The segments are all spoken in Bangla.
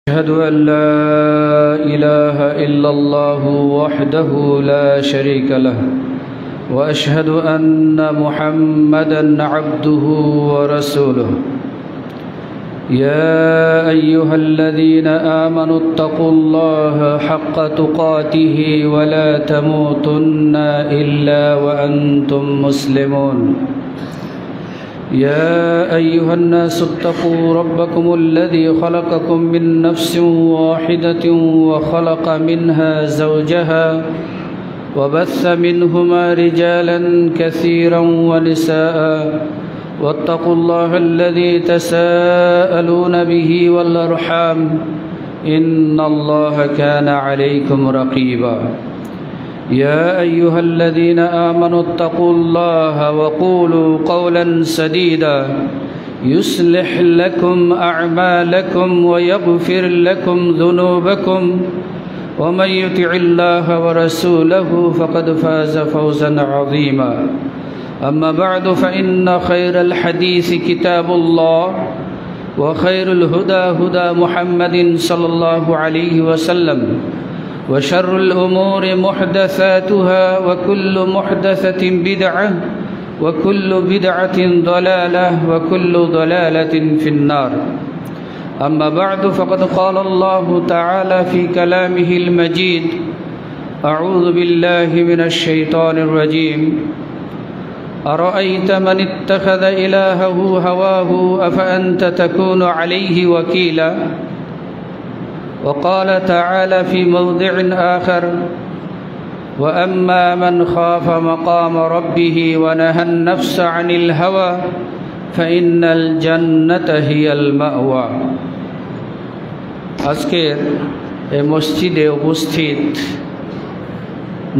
أشهد أن لا إله إلا الله وحده لا شريك له وأشهد أن محمدًا عبده ورسوله يا أيها الذين آمنوا اتقوا الله حق تقاته ولا تموتن إلا وأنتم مسلمون يا أيها الناس اتقوا ربكم الذي خلقكم من نفس واحدة وخلق منها زوجها وبث منهما رجالا كثيرا ونساء واتقوا الله الذي تساءلون به والأرحام إن الله كان عليكم رقيبا يا أيها الذين آمنوا اتقوا الله وقولوا قولا سديدا يصلح لكم أعمالكم ويغفر لكم ذنوبكم ومن يطع الله ورسوله فقد فاز فوزا عظيما أما بعد فإن خير الحديث كتاب الله وخير الهدى هدى محمد صلى الله عليه وسلم وشر الأمور محدثاتها وكل محدثة بدعة وكل بدعة ضلالة وكل ضلالة في النار أما بعد فقد قال الله تعالى في كلامه المجيد أعوذ بالله من الشيطان الرجيم أرأيت من اتخذ إلهه هواه أفأنت تكون عليه وكيلا وقال تعالى في موضع آخر وأما من خاف مقام ربه ونهى النفس عن الهوى فإن الجنة هي المأوى আজকের এই মসজিদে উপস্থিত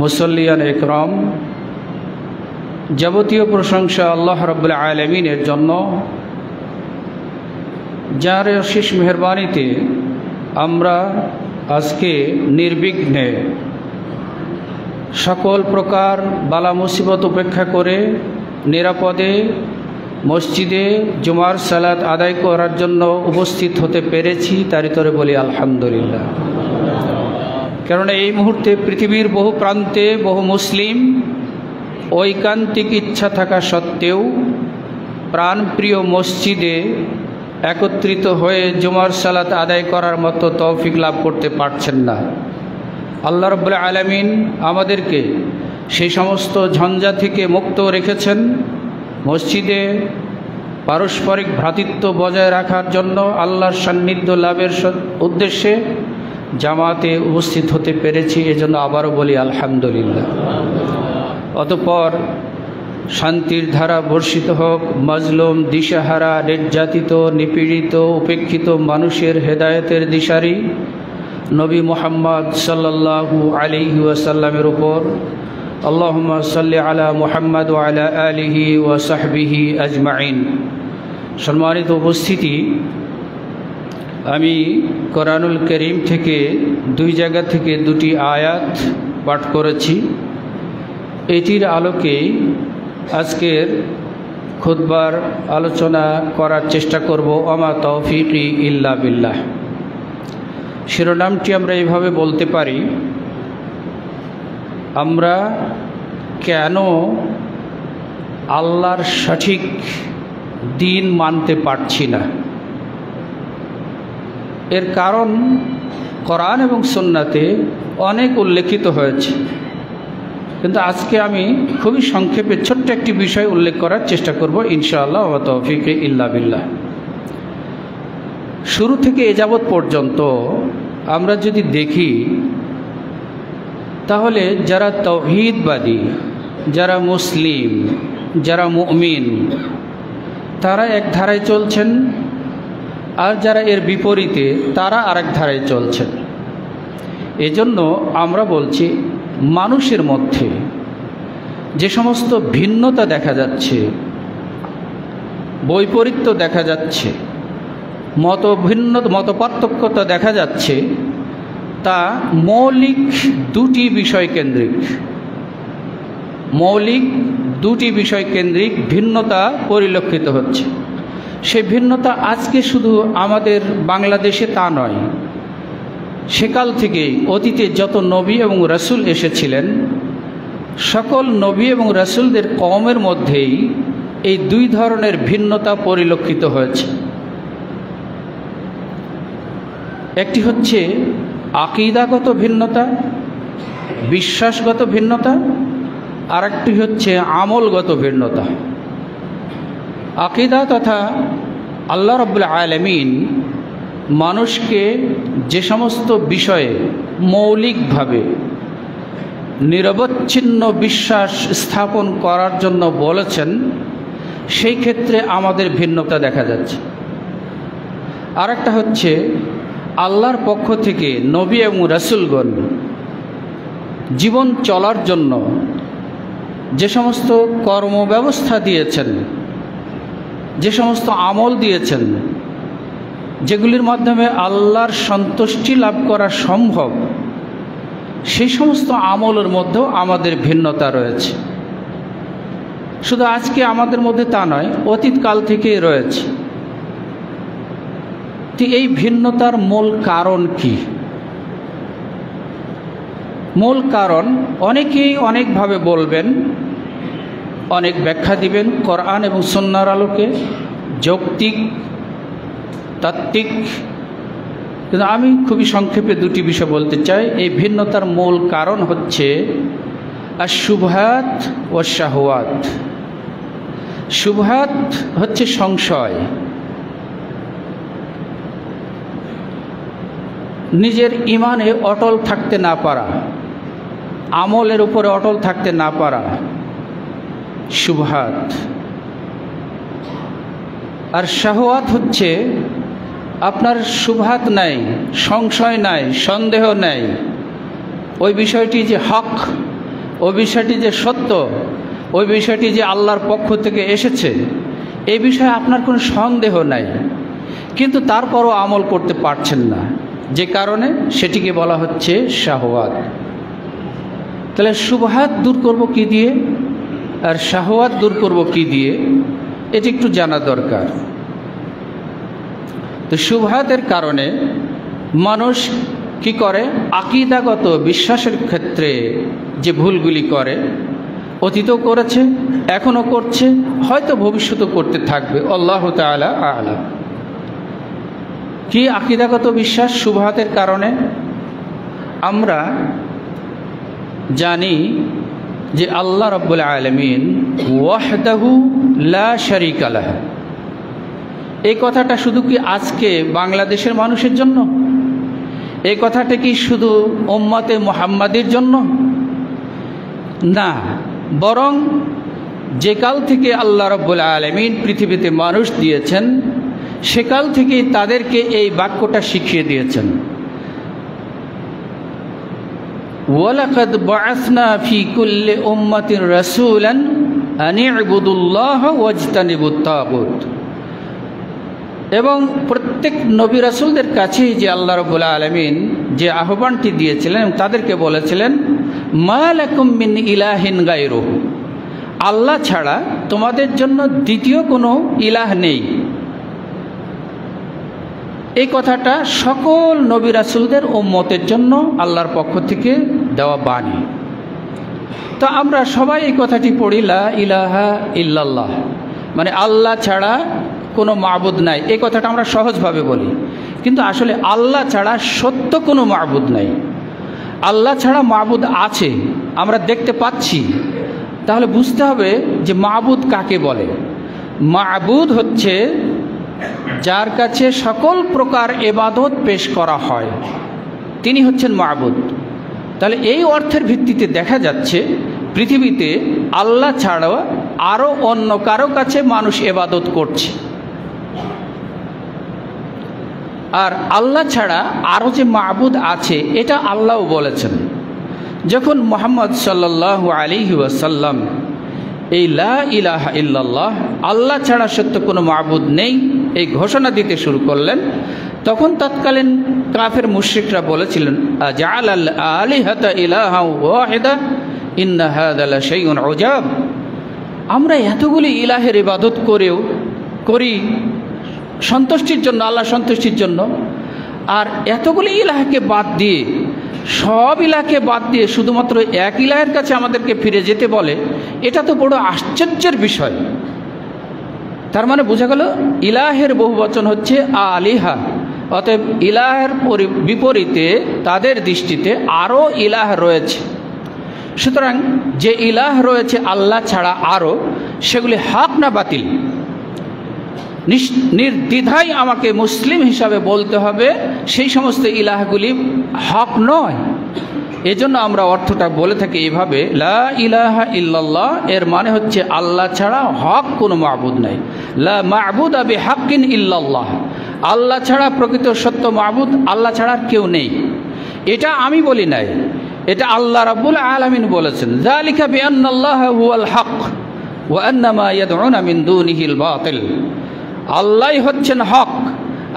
মুসল্লিয়ান ইকরাম, যাবতীয় প্রশংসা আল্লাহ রাব্বুল আলামিনের জন্য, যার অশেষ মেহেরবানিতে আমরা আজকে নির্বিঘ্নে সকল প্রকার বালা মুসিবত উপেক্ষা করে নিরাপদে মসজিদে জুমার সালাত আদায় করার জন্য উপস্থিত হতে পেরেছি, তারই তরে বলি আলহামদুলিল্লাহ। কেননা এই মুহূর্তে পৃথিবীর বহু প্রান্তে বহু মুসলিম ঐকান্তিক ইচ্ছা থাকা সত্ত্বেও প্রাণপ্রিয় মসজিদে একত্রিত হয়ে জুমার সালাত আদায় করার মতো তৌফিক লাভ করতে পারছেন না। আল্লাহ রাব্বুল আলামিন আমাদেরকে সেই সমস্ত ঝঞ্ঝা থেকে মুক্ত রেখেছেন। মসজিদে পারস্পরিক ভ্রাতৃত্ব বজায় রাখার জন্য আল্লাহর সান্নিধ্য লাভের উদ্দেশ্যে জামাতে উপস্থিত হতে পেরেছি, এজন্য আবারও বলি আলহামদুলিল্লাহ। অতঃপর শান্তির ধারা বর্ষিত হোক মাজলুম, দিশাহারা, নির্যাতিত, নিপীড়িত, উপেক্ষিত মানুষের হেদায়েতের দিশারি নবী মুহাম্মদ সাল্লাল্লাহু আলাইহি ওয়াসাল্লামের উপর। আল্লাহুম্মা সাল্লি আলা মুহাম্মদ ওয়া আলা আলিহি ওয়া সাহবিহি আজমাইন। সম্মানিত উপস্থিতি, আমি কোরআনুল কারীম থেকে দুই জায়গা থেকে দুটি আয়াত পাঠ করেছি। এটির আলোকে আজকের খুতবার আলোচনা করার চেষ্টা করব। ওমা তৌফিকি ইল্লা বিল্লাহ। শিরোনামটি আমরা এইভাবে বলতে পারি, আমরা কেন আল্লাহর সঠিক দিন মানতে পারছি না। এর কারণ কোরআন এবং সুন্নাতে অনেক উল্লেখিত হয়েছে, কিন্তু আজকে আমি খুবই সংক্ষেপে ছোট্ট একটি বিষয় উল্লেখ করার চেষ্টা করব ইনশাআল্লাহ। ওয়া তৌফিকে ইল্লা বিল্লাহ। শুরু থেকে এ যাবৎ পর্যন্ত আমরা যদি দেখি, তাহলে যারা তাওহীদবাদী, যারা মুসলিম, যারা মুমিন, তারা এক ধারায় চলছেন, আর যারা এর বিপরীতে তারা আরেক ধারায় চলছেন। এজন্য আমরা বলছি, মানুষের মধ্যে যে সমস্ত ভিন্নতা দেখা যাচ্ছে, বৈপরীত্য দেখা যাচ্ছে, মতপার্থক্যতা দেখা যাচ্ছে, তা মৌলিক দুটি বিষয় কেন্দ্রিক। মৌলিক দুটি বিষয় কেন্দ্রিক ভিন্নতা পরিলক্ষিত হচ্ছে। সেই ভিন্নতা আজকে শুধু আমাদের বাংলাদেশে তা নয়, সেকাল থেকেই অতীতে যত নবী এবং রাসূল এসেছিলেন সকল নবী এবং রাসূলদের কওমের মধ্যেই এই দুই ধরনের ভিন্নতা পরিলক্ষিত হয়েছে। একটি হচ্ছে আকীদাগত ভিন্নতা, বিশ্বাসগত ভিন্নতা, আর একটি হচ্ছে আমলগত ভিন্নতা। আকীদা তথা আল্লাহ রাব্বুল আলামিন মানুষকে যে সমস্ত বিষয়ে মৌলিকভাবে নিরবচ্ছিন্ন বিশ্বাস স্থাপন করার জন্য বলেছেন, সেই ক্ষেত্রে আমাদের ভিন্নতা দেখা যাচ্ছে। আর একটা হচ্ছে আল্লাহর পক্ষ থেকে নবী এবং রাসূলগণ জীবন চলার জন্য যে সমস্ত কর্মব্যবস্থা দিয়েছেন, যে সমস্ত আমল দিয়েছেন, যেগুলির মাধ্যমে আল্লাহর সন্তুষ্টি লাভ করা সম্ভব, সেই সমস্ত আমলের মধ্যেও আমাদের ভিন্নতা রয়েছে। শুধু আজকে আমাদের মধ্যে তা নয়, অতীতকাল থেকেই রয়েছে। তো এই ভিন্নতার মূল কারণ কি? মূল কারণ অনেকেই অনেকভাবে বলবেন, অনেক ব্যাখ্যা দিবেন কোরআন এবং সুন্নাহর আলোকে, যৌক্তিক, তাত্ত্বিক। কিন্তু আমি খুবই সংক্ষেপে দুটি বিষয় বলতে চাই। এই ভিন্নতার মূল কারণ হচ্ছে আশ-শুবহাত ওয়া শাহওয়াত। শুবহাত হচ্ছে সংশয়, নিজের ঈমানে অটল থাকতে না পারা, আমলের উপরে অটল থাকতে না পারা, শুবহাত। আর শাহওয়াত হচ্ছে আপনার শুবহাত নাই, সংশয় নাই, সন্দেহ নাই, ওই বিষয়টি যে হক, ওই বিষয়টি যে সত্য, ওই বিষয়টি যে আল্লাহর পক্ষ থেকে এসেছে, এই বিষয়ে আপনার কোনো সন্দেহ নাই, কিন্তু তারপরও আমল করতে পারছেন না, যে কারণে সেটিকে বলা হচ্ছে শাহওয়াত। তাহলে শুবহাত দূর করব কি দিয়ে আর শাহওয়াত দূর করব কি দিয়ে, এটি একটু জানা দরকার। তো শুবহাতের কারণে মানুষ কি করে? আকীদাগত বিশ্বাসের ক্ষেত্রে যে ভুলগুলি করে, অতীতও করেছে, এখনও করছে, হয়তো ভবিষ্যতেও করতে থাকবে, আল্লাহু তাআলা আ'লাম। কি আকীদাগত বিশ্বাস শুবহাতের কারণে? আমরা জানি যে আল্লাহ রাব্বুল আলামিন ওয়াহদাহু লা শারীকা লাহু। এই কথাটা শুধু কি আজকে বাংলাদেশের মানুষের জন্য? এই কথাটা কি শুধু উম্মতে মুহাম্মাদের জন্য? না, বরং যে কাল থেকে আল্লাহ রাব্বুল আলামিন পৃথিবীতে মানুষ দিয়েছেন, সেকাল থেকেই তাদেরকে এই বাক্যটা শিখিয়ে দিয়েছেন। ওয়ালাকাদ বাআসনা ফি কুল্লি উম্মাতিন রাসূলান আন ইবুদুল্লাহ ওয়াজতানিবুত তাগুত। এবং প্রত্যেক নবী রাসূলদের কাছেই যে আল্লাহ রাব্বুল আলামিন যে আহ্বানটি দিয়েছিলেন, তাদেরকে বলেছিলেন মা লাকুম মিন ইলাহিন গায়রুহু, আল্লাহ ছাড়া তোমাদের জন্য দ্বিতীয় কোনো ইলাহ নেই। এই কথাটা সকল নবী রাসূলদের উম্মতের জন্য আল্লাহর পক্ষ থেকে দেওয়া বাণী। তো আমরা সবাই এই কথাটি পড়ি, লা ইলাহা ইল্লাল্লাহ, মানে আল্লাহ ছাড়া কোনো মাবুদ নাই। এই কথাটা আমরা সহজভাবে বলি, কিন্তু আসলে আল্লাহ ছাড়া সত্য কোনো মাবুদ নাই। আল্লাহ ছাড়া মাবুদ আছে, আমরা দেখতে পাচ্ছি। তাহলে বুঝতে হবে যে মাবুদ কাকে বলে। মাবুদ হচ্ছে যার কাছে সকল প্রকার ইবাদত পেশ করা হয়, তিনি হচ্ছেন মাবুদ। তাহলে এই অর্থের ভিত্তিতে দেখা যাচ্ছে পৃথিবীতে আল্লাহ ছাড়াও আরও অন্য কারো কাছে মানুষ ইবাদত করছে। আর আল্লাহ ছাড়া আরও যে মাবুদ আছে এটা আল্লাহও বলেছেন। যখন মুহাম্মদ সাল্লাল্লাহু আলাইহি ওয়াসাল্লাম এই লা ইলাহা ইল্লাল্লাহ, আল্লাহ ছাড়া সত্য কোনো মাবুদ নেই, এই ঘোষণা দিতে শুরু করলেন, তখন তৎকালীন কাফের মুশরিকরা বলেছিলেন আজআলাল আলিহাতা ইলাহা ওয়াহিদা ইন্না হাযা লাশাইউন উজাব। আমরা এতগুলি ইলাহের ইবাদত করি সন্তুষ্টির জন্য, আল্লাহ সন্তুষ্টির জন্য, আর এতগুলি ইলাহকে বাদ দিয়ে, সব ইলাহকে বাদ দিয়ে শুধুমাত্র এক ইলাহের কাছে আমাদেরকে ফিরে যেতে বলে, এটা তো বড় আশ্চর্যের বিষয়। তার মানে বোঝা গেল ইলাহের বহুবচন হচ্ছে আলিহা, অতএব ইলাহের বিপরীতে তাদের দৃষ্টিতে আরও ইলাহ রয়েছে। সুতরাং যে ইলাহ রয়েছে আল্লাহ ছাড়া আরও, সেগুলি হক না বাতিল, নির্দ্বিধায় আমাকে মুসলিম হিসাবে বলতে হবে সেই সমস্ত ইলাহগুলি হক নয়। এজন্য আমরা অর্থটা বলে থাকি এভাবে, লা ইলাহা ইল্লাল্লাহ, এর মানে হচ্ছে আল্লাহ ছাড়া হক কোনো মাবুদ নাই। লা মা'বুদা বিহাক্কিন ইল্লাল্লাহ, আল্লাহ ছাড়া প্রকৃত সত্য মাবুদ আল্লাহ ছাড়া কেউ নেই। এটা আমি বলি নাই, এটা আল্লাহ রাব্বুল আলামিন বলেছেন। যালিকা বিআন্নাল্লাহা হুয়াল হক ওয়া আন্না মা ইয়াদউনা মিন দুনিহিল বাতিল, আল্লাহই হচ্ছেন হক,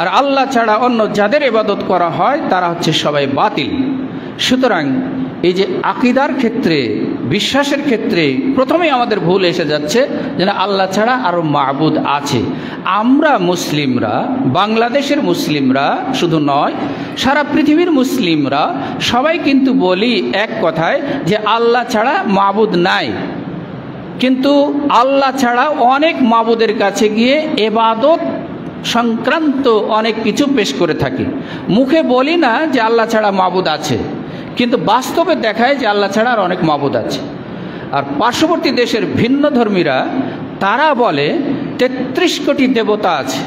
আর আল্লাহ ছাড়া অন্য যাদের ইবাদত করা হয় তারা হচ্ছে সবাই বাতিল। সুতরাং এই যে আকীদার ক্ষেত্রে, বিশ্বাসের ক্ষেত্রে প্রথমেই আমাদের ভুল এসে যাচ্ছে যে না, আল্লাহ ছাড়া আরও মাবুদ আছে। আমরা মুসলিমরা, বাংলাদেশের মুসলিমরা শুধু নয়, সারা পৃথিবীর মুসলিমরা সবাই কিন্তু বলি এক কথায় যে আল্লাহ ছাড়া মাবুদ নাই। কিন্তু আল্লাহ ছাড়া অনেক মাবুদের কাছে গিয়ে ইবাদত সংক্রান্ত অনেক কিছু পেশ করে থাকি। মুখে বলি না যে আল্লাহ ছাড়া মাবুদ আছে, কিন্তু বাস্তবে দেখায় যে আল্লাহ ছাড়া আর অনেক মাবুদ আছে। আর পার্শ্ববর্তী দেশের ভিন্ন ধর্মীরা তারা বলে ৩৩ কোটি দেবতা আছে,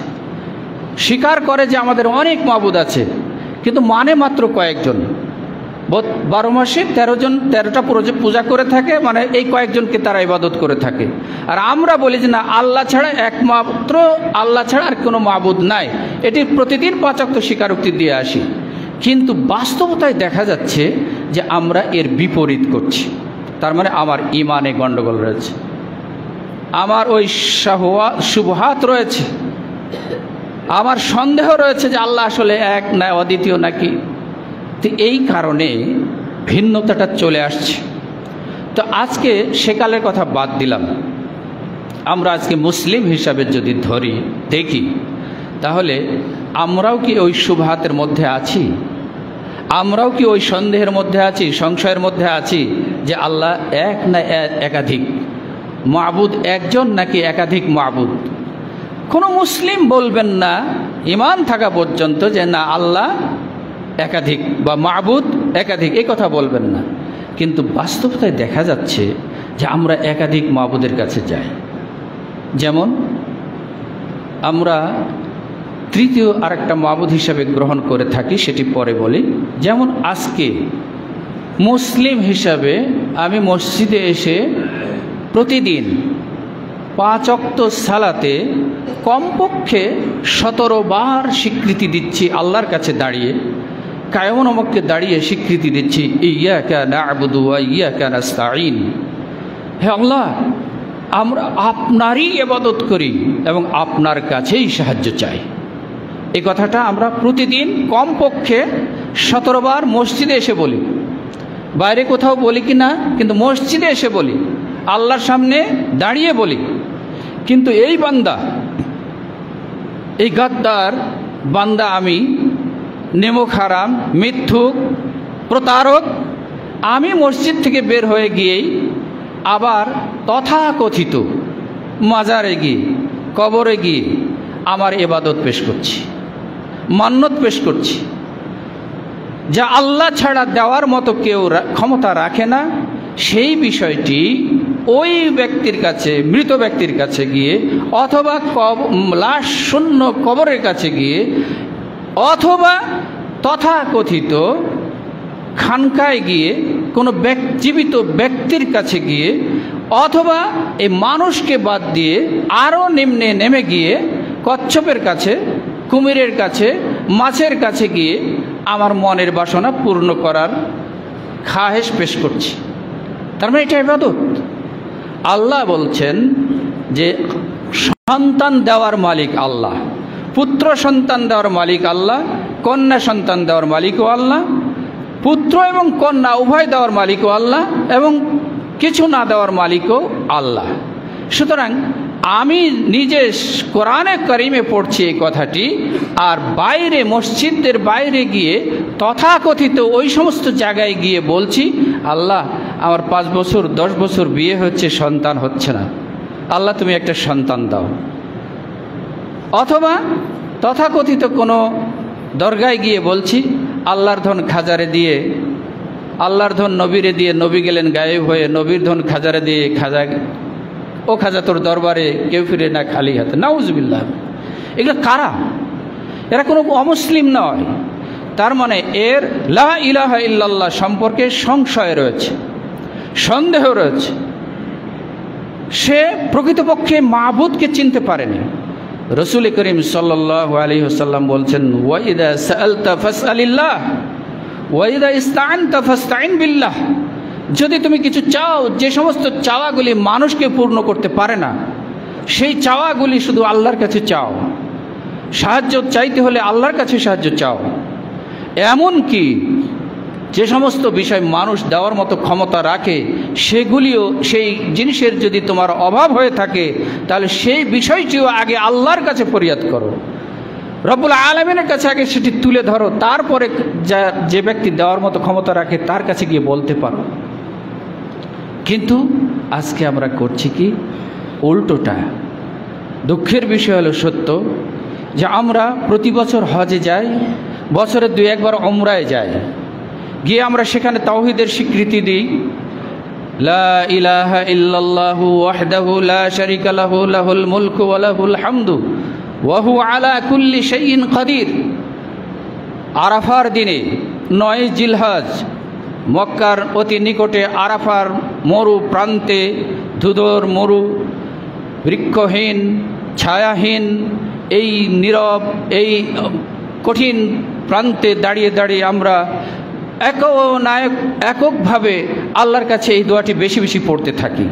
স্বীকার করে যে আমাদের অনেক মাবুদ আছে, কিন্তু মানে মাত্র কয়েকজন। 12 মাসে 13টা পূজা করে থাকে, মানে এই কয়েকজনকে তারা ইবাদত করে থাকে। আর আমরা বলি যে না, আল্লাহ ছাড়া একমাত্র আল্লাহ ছাড়া আর কোনো মাবুদ নাই, এটি প্রতিদিন 5 ওয়াক্ত স্বীকারোক্তি দিয়ে আসি। কিন্তু বাস্তবতায় দেখা যাচ্ছে যে আমরা এর বিপরীত করছি। তার মানে আমার ইমানে গণ্ডগোল রয়েছে, আমার ওই শুবহাত রয়েছে, আমার সন্দেহ রয়েছে যে আল্লাহ আসলে এক না অদ্বিতীয় নাকি। তো এই কারণে ভিন্নতাটা চলে আসছে। তো আজকে সেকালের কথা বাদ দিলাম, আমরা আজকে মুসলিম হিসাবে যদি দেখি, তাহলে আমরাও কি ওই শুবহাতের মধ্যে আছি? আমরাও কি ওই সন্দেহের মধ্যে আছি, সংশয়ের মধ্যে আছি যে আল্লাহ এক না একাধিক, মাবুদ একজন নাকি একাধিক মাবুদ? কোনো মুসলিম বলবেন না ঈমান থাকা পর্যন্ত যে না, আল্লাহ একাধিক বা মাবুদ একাধিক, এই কথা বলবেন না। কিন্তু বাস্তবতায় দেখা যাচ্ছে যে আমরা একাধিক মাবুদের কাছে যাই। যেমন আমরা তৃতীয় আরেকটা মাবুদ হিসাবে গ্রহণ করে থাকি, সেটি পরে বলি। যেমন আজকে মুসলিম হিসাবে আমি মসজিদে এসে প্রতিদিন 5 ওয়াক্ত সালাতে কমপক্ষে 17 বার স্বীকৃতি দিচ্ছি আল্লাহর কাছে দাঁড়িয়ে, কায়েম নামককে দাঁড়িয়ে স্বীকৃতি দিচ্ছি, ইয়্যাকা না'বুদু ওয়া ইয়্যাকা নাস্তাঈন, হে আল্লাহ, আমরা আপনারই ইবাদত করি এবং আপনার কাছেই সাহায্য চাই। এই কথাটা আমরা প্রতিদিন কমপক্ষে 17 বার মসজিদে এসে বলি। বাইরে কোথাও বলি কি না, কিন্তু মসজিদে এসে বলি, আল্লাহর সামনে দাঁড়িয়ে বলি। কিন্তু এই বান্দা, এই গাদ্দার বান্দা, আমি নেমক হারাম, মিথ্যুক, প্রতারক, আমি মসজিদ থেকে বের হয়ে গিয়েই আবার তথাকথিত মাজারে গিয়ে, কবরে গিয়ে আমার ইবাদত পেশ করছি, মান্নত পেশ করছি, যা আল্লাহ ছাড়া দেওয়ার মতো কেউ ক্ষমতা রাখে না। সেই বিষয়টি ওই ব্যক্তির কাছে, মৃত ব্যক্তির কাছে গিয়ে, অথবা লাশ শূন্য কবরের কাছে গিয়ে, অথবা তথাকথিত খানকায় গিয়ে, কোনো জীবিত ব্যক্তির কাছে গিয়ে, অথবা এই মানুষকে বাদ দিয়ে আরও নিম্নে নেমে গিয়ে কচ্ছপের কাছে, কুমিরের কাছে, মাছের কাছে গিয়ে আমার মনের বাসনা পূর্ণ করার খাহেশ পেশ করছি। তার মানে এটা ইবাদত। আল্লাহ বলছেন যে সন্তান দেওয়ার মালিক আল্লাহ, পুত্র সন্তান দেওয়ার মালিক আল্লাহ, কন্যা সন্তান দেওয়ার মালিকও আল্লাহ, পুত্র এবং কন্যা উভয় দেওয়ার মালিকও আল্লাহ, এবং কিছু না দেওয়ার মালিকও আল্লাহ। সুতরাং আমি নিজে কোরআনে কারিমে পড়ছি এই কথাটি, আর বাইরে মসজিদের বাইরে গিয়ে তথাকথিত ওই সমস্ত জায়গায় গিয়ে বলছি, আল্লাহ আমার 5 বছর 10 বছর বিয়ে হচ্ছে, সন্তান হচ্ছে না, আল্লাহ তুমি একটা সন্তান দাও। অথবা তথাকথিত কোনো দরগায় গিয়ে বলছি, আল্লাহর ধন খাজারে দিয়ে, আল্লাহর ধন নবীরে দিয়ে, নবী গেলেন গায়েব হয়ে, নবীর ধন খাজারে দিয়ে, খাজা ও খাজা তোর দরবারে কেউ ফিরে না খালি হাতে। নাউজুবিল্লাহ। এগুলো কারা? এরা কোনো অমুসলিম নয়। তার মানে এর লা ইলাহা ইল্লাল্লাহ সম্পর্কে সংশয় রয়েছে, সন্দেহ রয়েছে। সে প্রকৃতপক্ষে মাবুদকে চিনতে পারেনি। রসুল করিম সাল্লাল্লাহু আলাইহি ওয়াসাল্লাম বলছেন, ওয়াইদা সাআলতা ফাসআলিল্লাহ ওয়াইদা ইসতাআনতা ফাসতাইন বিল্লাহ। যদি তুমি কিছু চাও, যে সমস্ত চাওয়াগুলি মানুষকে পূর্ণ করতে পারে না, সেই চাওয়াগুলি শুধু আল্লাহর কাছে চাও। সাহায্য চাইতে হলে আল্লাহর কাছে সাহায্য চাও। এমন কি যে সমস্ত বিষয় মানুষ দেওয়ার মতো ক্ষমতা রাখে, সেগুলিও, সেই জিনিসের যদি তোমার অভাব হয়ে থাকে, তাহলে সেই বিষয়টিও আগে আল্লাহর কাছে ফরিয়াদ করো, রব্বুল আলামিনের কাছে আগে সেটি তুলে ধরো, তারপরে যে ব্যক্তি দেওয়ার মতো ক্ষমতা রাখে তার কাছে গিয়ে বলতে পারো। কিন্তু আজকে আমরা করছি কি? উল্টোটা। দুঃখের বিষয় হলো সত্য যে আমরা প্রতি বছর হজে যাই, বছরে 2-1 বার উমরায় যাই, গিয়ে আমরা সেখানে তাওহীদের স্বীকৃতি দিই, লা ইলাহা ইল্লাল্লাহু ওয়াহদাহু লা শারীকা লাহু লাহুল মুলকু ওয়া লাহুল হামদু ওয়া হুয়া আলা কুল্লি শাইইন কাদির। আরাফার দিনে 9 জিলহজ মক্কার অতি নিকটে আরাফার মরু প্রান্তে, ধুধর মরু, বৃক্ষহীন ছায়াহীন এই নীরব, এই কঠিন প্রান্তে দাঁড়িয়ে দাঁড়িয়ে আমরা এককভাবে আল্লাহর কাছে এই দোয়াটি বেশি বেশি পড়তে থাকি।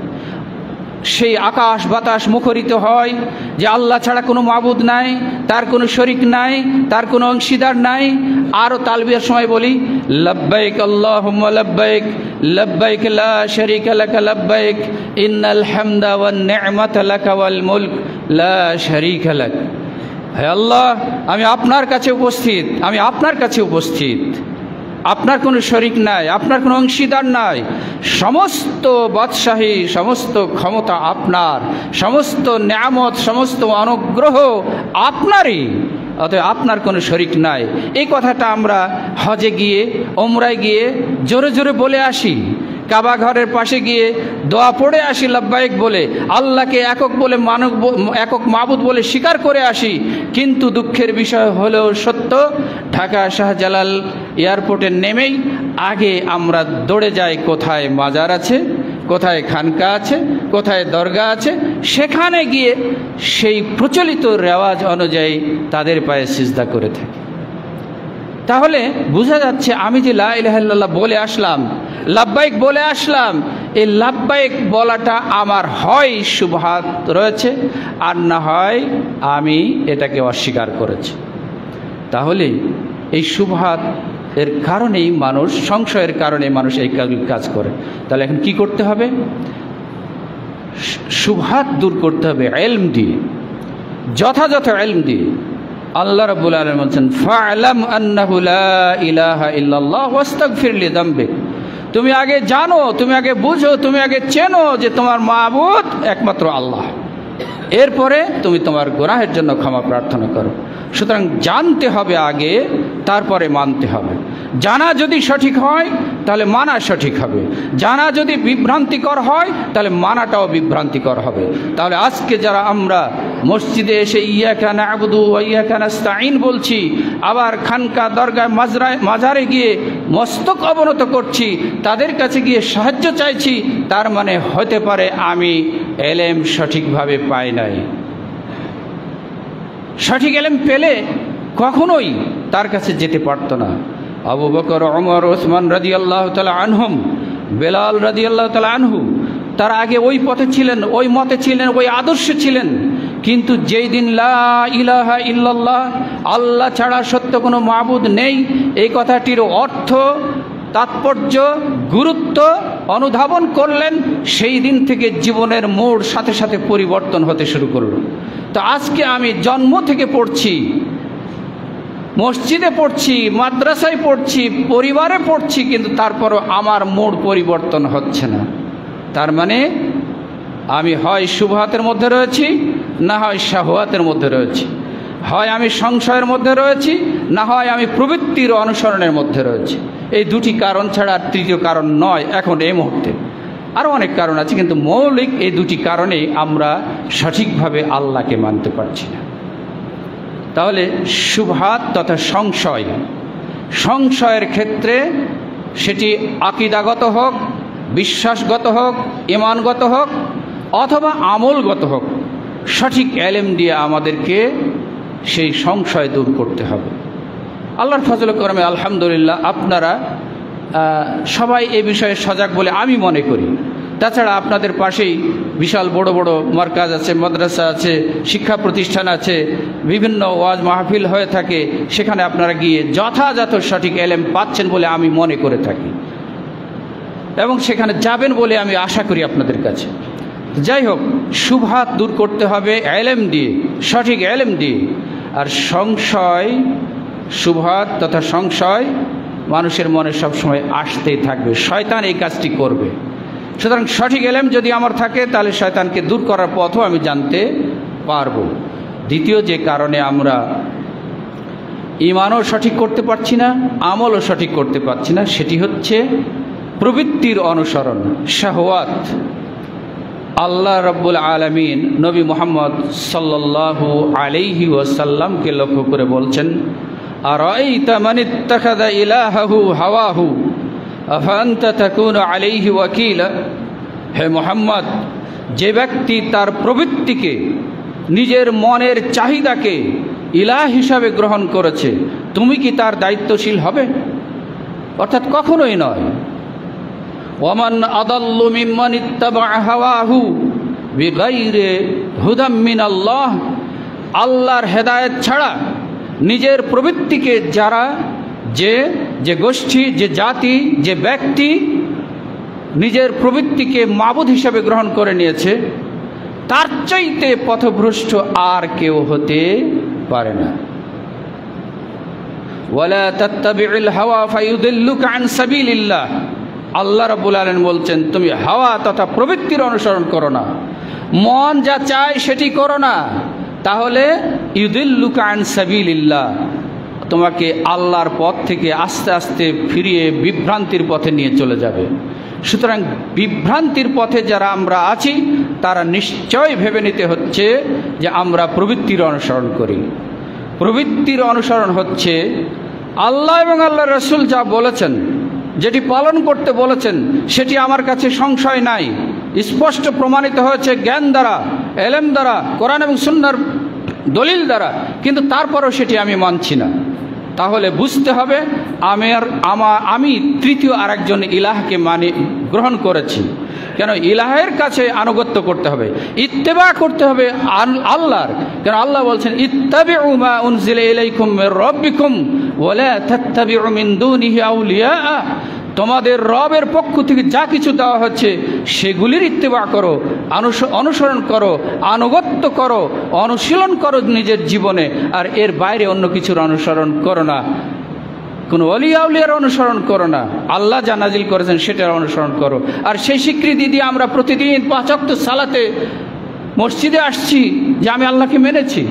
সেই আকাশ বাতাস মুখরিত হয় যে আল্লাহ ছাড়া কোনো মাবুদ নাই, তার কোনো শরিক নাই, তার কোনো অংশীদার নাই। আরও তালবিয়ার সময় বলি, লব্বাইক আল্লাহুম্মা লব্বাইক লব্বাইক লা শারীকা লাকা লব্বাইক ইন্নাল হামদা ওয়ান নি'মাতা লাকা ওয়াল মুলক লা শারীকা লাক। হে আল্লাহ, আমি আপনার কাছে উপস্থিত, আমি আপনার কাছে উপস্থিত, আপনার কোনো শরিক নাই, আপনার কোনো অংশীদার নাই, সমস্ত বাদশাহী, সমস্ত ক্ষমতা আপনার, সমস্ত নিয়ামত, সমস্ত অনুগ্রহ আপনারই, অতএব আপনার কোনো শরিক নাই। এই কথাটা আমরা হজে গিয়ে, ওমরায় গিয়ে জোরে জোরে বলে আসি, কাবা ঘরের পাশে গিয়ে দোয়া পড়ে আসি লব্বাইক বলে, আল্লাহকে একক মাবুদ বলে স্বীকার করে আসি। কিন্তু দুঃখের বিষয় হলেও সত্য, ঢাকা শাহজালাল এয়ারপোর্টে নেমেই আগে আমরা দৌড়ে যাই কোথায় মাজার আছে, কোথায় খানকা আছে, কোথায় দরগা আছে, সেখানে গিয়ে সেই প্রচলিত রেওয়াজ অনুযায়ী তাদের পায়ে সিজদা করে থাকি। তাহলে বোঝা যাচ্ছে আমি যে লা ইলাহা ইল্লাল্লাহ বলে আসলাম, লাব্বাইক বলে আসলাম, এই লাব্বাইক বলাটা আমার হয় শুবহাত রয়েছে, আর না হয় আমি এটাকে অস্বীকার করেছি। তাহলে এই শুবহাত এর কারণেই মানুষ, সংশয়ের কারণে মানুষ এই কাজ করে। তাহলে এখন কি করতে হবে? শুবহাত দূর করতে হবে ইলম দিয়ে, যথাযথ ইলম দিয়ে। আল্লাহ রাব্বুল আলামিন বলেন, ফা'লাম আন্নাহু লা ইলাহা ইল্লাল্লাহ ওয়াস্তাগফির লিযামবিক। তুমি আগে জানো, তুমি আগে বুঝো, তুমি আগে চেনো যে তোমার মাবুদ একমাত্র আল্লাহ, এরপরে তুমি তোমার গুনাহের জন্য ক্ষমা প্রার্থনা করো। সুতরাং জানতে হবে আগে, তারপরে মানতে হবে। জানা যদি সঠিক হয় তাহলে মানা সঠিক হবে, জানা যদি বিভ্রান্তিকর হয় তাহলে মানাটাও বিভ্রান্তিকর হবে। তাহলে আজকে যারা আমরা মসজিদে এসে ইয়াকা না'বুদু ওয়া ইয়াকা নাস্তাঈন বলছি, আবার খানকা দরগা মাজারে গিয়ে মস্তক অবনত করছি, তাদের কাছে গিয়ে সাহায্য চাইছি, তার মানে হতে পারে আমি এলেম সঠিকভাবে পাই নাই। সঠিক এলেম পেলে কখনোই তার কাছে যেতে পারত না। আবু বকর, ওমর, ওসমান রাদিয়াল্লাহু তাআলা আনহুম, বেলাল রাদিয়াল্লাহু তাআলা আনহু, তারা আগে ওই পথে ছিলেন, ওই মতে ছিলেন, ওই আদর্শে ছিলেন। কিন্তু যেই দিন লা ইলাহা ইল্লাল্লাহ, আল্লাহ ছাড়া সত্য কোনো মাবুদ নেই, এই কথাটির অর্থ, তাৎপর্য, গুরুত্ব অনুধাবন করলেন, সেই দিন থেকে জীবনের মোড় সাথে সাথে পরিবর্তন হতে শুরু করল। তো আজকে আমি জন্ম থেকে পড়ছি, মসজিদে পড়ছি, মাদ্রাসায় পড়ছি, পরিবারে পড়ছি, কিন্তু তারপরও আমার মোড় পরিবর্তন হচ্ছে না। তার মানে আমি হয় শুবহাতের মধ্যে রয়েছি, না হয় শাহওয়াতের মধ্যে রয়েছি, হয় আমি সংশয়ের মধ্যে রয়েছি, না হয় আমি প্রবৃত্তির অনুসরণের মধ্যে রয়েছি। এই দুটি কারণ ছাড়া আর তৃতীয় কারণ নয় এখন এই মুহূর্তে। আরও অনেক কারণ আছে, কিন্তু মৌলিক এই দুটি কারণে আমরা সঠিকভাবে আল্লাহকে মানতে পারছি না। তাহলে শুবহাত তথা সংশয়, সংশয়ের ক্ষেত্রে সেটি আকীদাগত হোক, বিশ্বাসগত হোক, ঈমানগত হোক, অথবা আমলগত হোক, সঠিক ইলম দিয়ে আমাদেরকে সেই সংশয় দূর করতে হবে। আল্লাহর ফজল করমে আলহামদুলিল্লাহ আপনারা সবাই এ বিষয়ে সজাগ বলে আমি মনে করি। তাছাড়া আপনাদের পাশেই বিশাল বড় বড় মারকাজ আছে, মাদ্রাসা আছে, শিক্ষা প্রতিষ্ঠান আছে, বিভিন্ন ওয়াজ মাহফিল হয়ে থাকে, সেখানে আপনারা গিয়ে যথাযথ সঠিক ইলম পাচ্ছেন বলে আমি মনে করে থাকি, এবং সেখানে যাবেন বলে আমি আশা করি আপনাদের কাছে। যাই হোক, শুবহাত দূর করতে হবে ইলম দিয়ে, সঠিক ইলম দিয়ে। আর সংশয়, শুবহাত তথা সংশয় মানুষের মনে সবসময় আসতেই থাকবে, শয়তান এই কাজটি করবে। সুতরাং সঠিক ইলম যদি আমার থাকে, তাহলে শয়তানকে দূর করার পথও আমি জানতে পারব। দ্বিতীয় যে কারণে আমরা ঈমানও সঠিক করতে পারছি না, আমলও সঠিক করতে পারছি না, সেটি হচ্ছে প্রবৃত্তির অনুসরণ, শাহওয়াত। আল্লাহ রাব্বুল আলামিন নবী মুহাম্মদ সাল্লাল্লাহু আলাইহি ওয়াসাল্লামকে লক্ষ্য করে বলছেন, আরাইতা মান ইত্তাখাযা ইলাহাহু হাওয়াহু আফাআনতা তাকুনু আলাইহি ওয়াকিলা। হে মুহাম্মদ, যে ব্যক্তি তার প্রবৃত্তিকে, নিজের মনের চাহিদাকে ইলাহ হিসাবে গ্রহণ করেছে, তুমি কি তার দায়িত্বশীল হবে? অর্থাৎ কখনোই নয়। ওয়ামান আদাল্লু মিম্মান ইত্তাবা হাওয়াহু বিগাইরি হুদাম মিনাল্লাহ। আল্লাহর হেদায়েত ছাড়া নিজের প্রবৃত্তিকে যারা, যে গোষ্ঠী, যে জাতি, যে ব্যক্তি নিজের প্রবৃত্তিকে মাবুদ হিসাবে গ্রহণ করে নিয়েছে, তার চাইতে পথভ্রষ্ট আর কেউ হতে পারে না। ওয়ালা তাত্তাবিউল হাওয়া ফায়ুদিল্লুকা আন সাবিলিল্লাহ। আল্লাহ রাব্বুল আলামিন বলছেন, তুমি হাওয়া তথা প্রবৃত্তির অনুসরণ করো না, মন যা চায় সেটি করো না, তাহলে ইউদিল্লুকা আন সাবিলিল্লাহ, তোমাকে আল্লাহর পথ থেকে আস্তে আস্তে ফিরিয়ে বিভ্রান্তির পথে নিয়ে চলে যাবে। সুতরাং বিভ্রান্তির পথে যারা আমরা আছি, তারা নিশ্চয় ভেবে নিতে হচ্ছে যে আমরা প্রবৃত্তির অনুসরণ করি। প্রবৃত্তির অনুসরণ হচ্ছে আল্লাহ এবং আল্লাহ রাসূল যা বলেছেন, যেটি পালন করতে বলেছেন, সেটি আমার কাছে সংশয় নাই, স্পষ্ট প্রমাণিত হয়েছে জ্ঞান দ্বারা, ইলম দ্বারা, কোরআন এবং সুন্নাহর দলিল দ্বারা, কিন্তু তারপরও সেটি আমি মানছি না। তাহলে বুঝতে হবে আমি তৃতীয় আরেকজন ইলাহকে গ্রহণ করেছি। কেন? ইলাহের কাছে আনুগত্য করতে হবে, ইত্তেবা করতে হবে আল্লাহর। কেন? আল্লাহ বলছেন, ইত্তাবিউ মা উনজিলা ইলাইকুম মির রাব্বিকুম ওয়া লা তাত্তাবিউ মিন দুনিহি আউলিয়া। তোমাদের রবের পক্ষ থেকে যা কিছু দেওয়া হচ্ছে সেগুলির ইত্তেবা করো, অনুসরণ করো, আনুগত্য করো, অনুশীলন করো নিজের জীবনে, আর এর বাইরে অন্য কিছুর অনুসরণ করো না। কোনো ওলিয়া আউলিয়ার অনুসরণ করো না, আল্লাহ যা নাজিল করেছেন সেটার অনুসরণ করো। আর সেই স্বীকৃতি দিয়ে আমরা প্রতিদিন 5 ওয়াক্ত সালাতে মসজিদে আসছি যে আমি আল্লাহকে মেনেছি,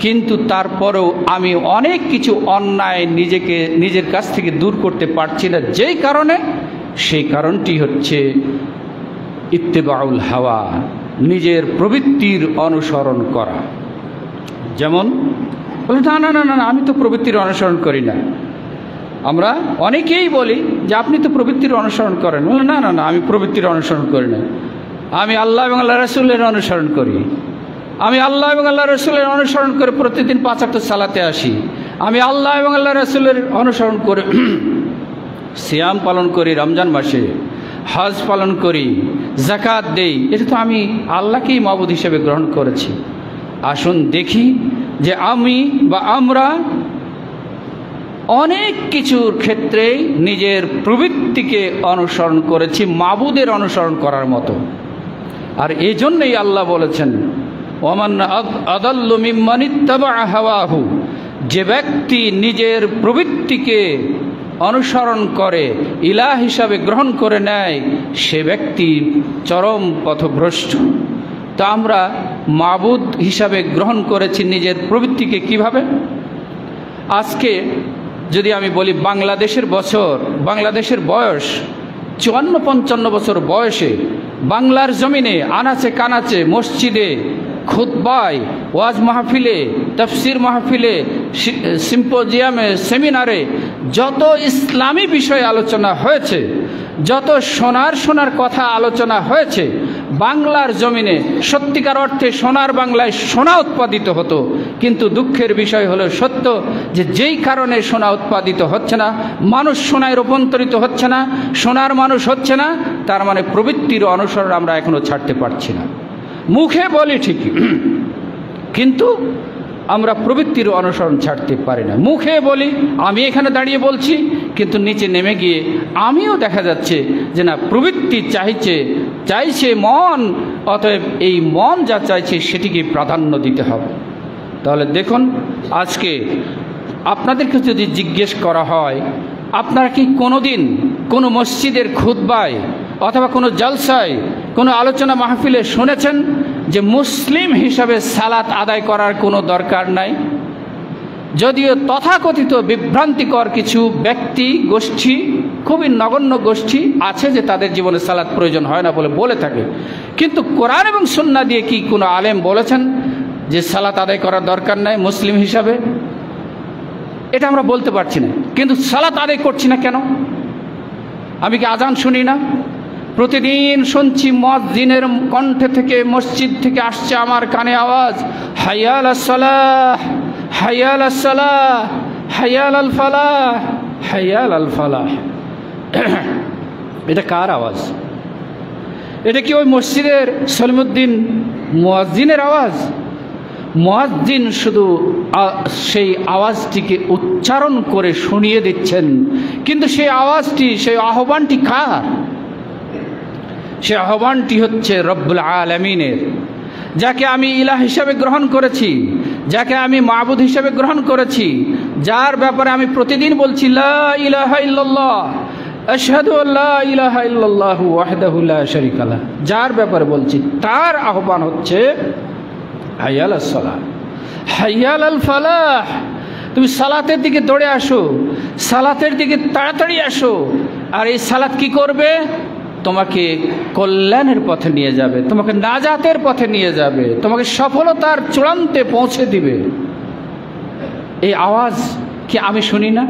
কিন্তু তারপরেও আমি অনেক কিছু অন্যায় নিজের কাছ থেকে দূর করতে পারছি না। যেই কারণে, সেই কারণটি হচ্ছে ইত্তেবাউল হাওয়া, নিজের প্রবৃত্তির অনুসরণ করা। যেমন বলে, না না না না, আমি তো প্রবৃত্তির অনুসরণ করি না। আমরা অনেকেই বলি যে আপনি তো প্রবৃত্তির অনুসরণ করেন। বলে, না না না, আমি প্রবৃত্তির অনুসরণ করি না, আমি আল্লাহ এবং আল্লাহ রাসূলের অনুসরণ করি। আমি আল্লাহ এবং আল্লাহ রাসূলের অনুসরণ করে প্রতিদিন 5 ওয়াক্ত সালাতে আসি। আমি আল্লাহ এবং আল্লাহ রাসূলের অনুসরণ করে সিয়াম পালন করি, রমজান মাসে হজ পালন করি, যাকাত দেই। এটা তো আমি আল্লাহকেই মাবুদ হিসেবে গ্রহণ করেছি। আসুন দেখি যে আমি বা আমরা অনেক কিছুর ক্ষেত্রেই নিজের প্রবৃত্তিকে অনুসরণ করেছি মাবুদের অনুসরণ করার মতো। আর এই জন্যই আল্লাহ বলেছেন, ওমান আদাল্লু মিম্মান ইত্তাবা হাওয়াহু, যে ব্যক্তি নিজের প্রবৃত্তিকে অনুসরণ করে, ইলাহ হিসাবে গ্রহণ করে নেয়, সে ব্যক্তি চরম পথভ্রষ্ট। তো আমরা মাবুদ হিসাবে গ্রহণ করেছি নিজের প্রবৃত্তিকে কিভাবে? আজকে যদি আমি বলি বাংলাদেশের বয়স 54-55 বছর বয়সে বাংলার জমিনে আনাচে কানাচে মসজিদে, খুতবায়, ওয়াজ মাহফিলে, তাফসির মাহফিলে, সিম্পোজিয়ামে, সেমিনারে যত ইসলামী বিষয় আলোচনা হয়েছে, যত সোনার কথা আলোচনা হয়েছে, বাংলার জমিনে সত্যিকার অর্থে সোনার বাংলায় সোনা উৎপাদিত হতো। কিন্তু দুঃখের বিষয় হলো সত্য যে যেই কারণে সোনা উৎপাদিত হচ্ছে না, মানুষ সোনায় রূপান্তরিত হচ্ছে না, সোনার মানুষ হচ্ছে না, তার মানে প্রবৃত্তির অনুসরণ আমরা এখনো ছাড়তে পারছি না। মুখে বলি ঠিকই, কিন্তু আমরা প্রবৃত্তির অনুসরণ ছাড়তে পারি না। মুখে বলি, আমি এখানে দাঁড়িয়ে বলছি, কিন্তু নিচে নেমে গিয়ে আমিও দেখা যাচ্ছে যে না, প্রবৃত্তি চাইছে মন, অতএব এই মন যা চাইছে সেটিকে প্রাধান্য দিতে হবে। তাহলে দেখুন, আজকে আপনাদেরকে যদি জিজ্ঞেস করা হয়, আপনারা কি কোনোদিন কোনো মসজিদের খুতবায় অথবা কোনো জলসায়, কোনো আলোচনা মাহফিলে শুনেছেন যে মুসলিম হিসাবে সালাত আদায় করার কোনো দরকার নাই? যদিও তথাকথিত বিভ্রান্তিকর কিছু ব্যক্তি গোষ্ঠী, খুবই নগণ্য গোষ্ঠী আছে যে তাদের জীবনে সালাত প্রয়োজন হয় না বলে থাকে, কিন্তু কোরআন এবং সুন্নাহ দিয়ে কি কোনো আলেম বলেছেন যে সালাত আদায় করার দরকার নাই মুসলিম হিসাবে? এটা আমরা বলতে পারছি না। কিন্তু সালাত আদায় করছি না কেন? আমি কি আজান শুনি না? প্রতিদিন শুনছি মুয়াজ্জিনের কণ্ঠে থেকে, মসজিদ থেকে আসছে আমার কানে আওয়াজ, হাইয়া আলাস সালাহ, হাইয়া আলাস সালাহ, হাইয়া আলাল ফালাহ, হাইয়া আলাল ফালাহ। এটা কার আওয়াজ? এটা কি ওই মসজিদের সলিমুদ্দিন মুয়াজ্জিনের আওয়াজ? মুয়াজ্জিন শুধু সেই আওয়াজটিকে উচ্চারণ করে শুনিয়ে দিচ্ছেন, কিন্তু সেই আওয়াজটি, সেই আহ্বানটি কার? সে আহ্বানটি হচ্ছে রব্বুল আলামিনের, যাকে আমি ইলাহ হিসাবে গ্রহণ করেছি, যাকে আমি মাবুদ হিসাবে গ্রহণ করেছি, যার ব্যাপারে আমি প্রতিদিন বলছি লা ইলাহা ইল্লাল্লাহ, আশহাদু আল্লা ইলাহা ইল্লাল্লাহু ওয়াহদাহু লা শারীকা লাহ, যার ব্যাপারে বলছি, তার আহ্বান হচ্ছে হাইয়া আলাস সালাহ, হাইয়া আলাল ফালাহ। তুমি সালাতের দিকে দৌড়ে আসো, সালাতের দিকে তাড়াতাড়ি আসো। আর এই সালাত কি করবে? তোমাকে কল্যাণের পথে নিয়ে যাবে, তোমাকে নাজাতের পথে নিয়ে যাবে, তোমাকে সফলতার চূড়ান্তে পৌঁছে দিবে। এই আওয়াজ কি আমি শুনি না?